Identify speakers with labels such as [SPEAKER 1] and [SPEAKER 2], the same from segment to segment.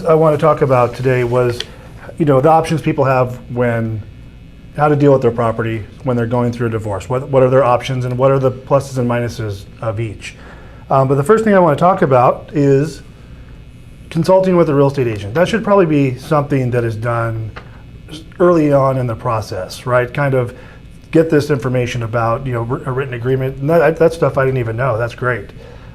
[SPEAKER 1] I want to talk about today was, the options people have how to deal with their property when they're going through a divorce. What are their options and what are the pluses and minuses of each? But the first thing I want to talk about is consulting with a real estate agent. That should probably be something that is done early on in the process, right? Kind of get this information about, a written agreement. And that stuff I didn't even know. That's great.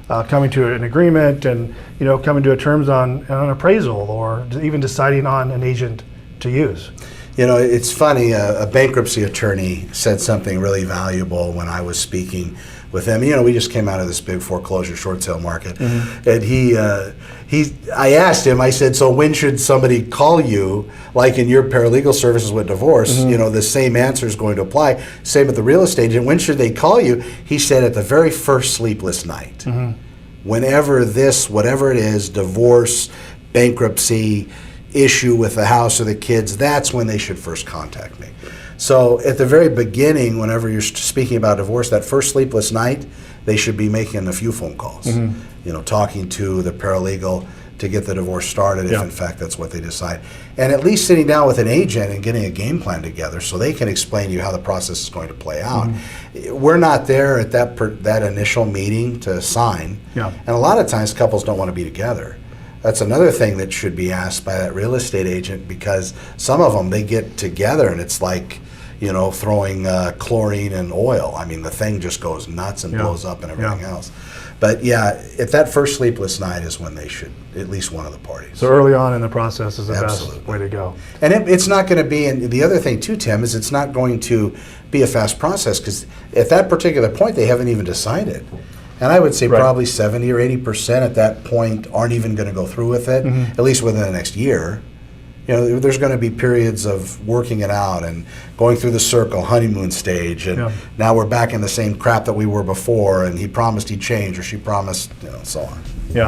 [SPEAKER 1] Coming to an agreement and, coming to terms on an appraisal or even deciding on an agent to use.
[SPEAKER 2] It's funny, a bankruptcy attorney said something really valuable when I was speaking with him. We just came out of this big foreclosure short sale market. Mm-hmm. And I asked him, I said, so when should somebody call you, like in your paralegal services with divorce, mm-hmm. The same answer is going to apply. Same with the real estate agent. When should they call you? He said at the very first sleepless night. Mm-hmm. Whenever whatever it is, divorce, bankruptcy, issue with the house or the kids, that's when they should first contact me. So at the very beginning, whenever you're speaking about divorce, that first sleepless night, they should be making a few phone calls, mm-hmm. Talking to the paralegal to get the divorce started, if in fact that's what they decide. And at least sitting down with an agent and getting a game plan together so they can explain to you how the process is going to play out. Mm-hmm. We're not there at that initial meeting to sign. Yeah. And a lot of times couples don't want to be together. That's another thing that should be asked by that real estate agent, because some of them, they get together and it's like, throwing chlorine and oil. I mean, the thing just goes nuts and blows up and everything else. But at that first sleepless night is when they should, at least one of the parties.
[SPEAKER 1] So early on in the process is the best way to go.
[SPEAKER 2] And it's not going to be, and the other thing too, Tim, is it's not going to be a fast process because at that particular point, they haven't even decided. And I would say probably 70 or 80% at that point aren't even going to go through with it, mm-hmm. at least within the next year. There's going to be periods of working it out and going through the circle, honeymoon stage, and now we're back in the same crap that we were before, and he promised he'd change or she promised, so on.
[SPEAKER 1] Yeah.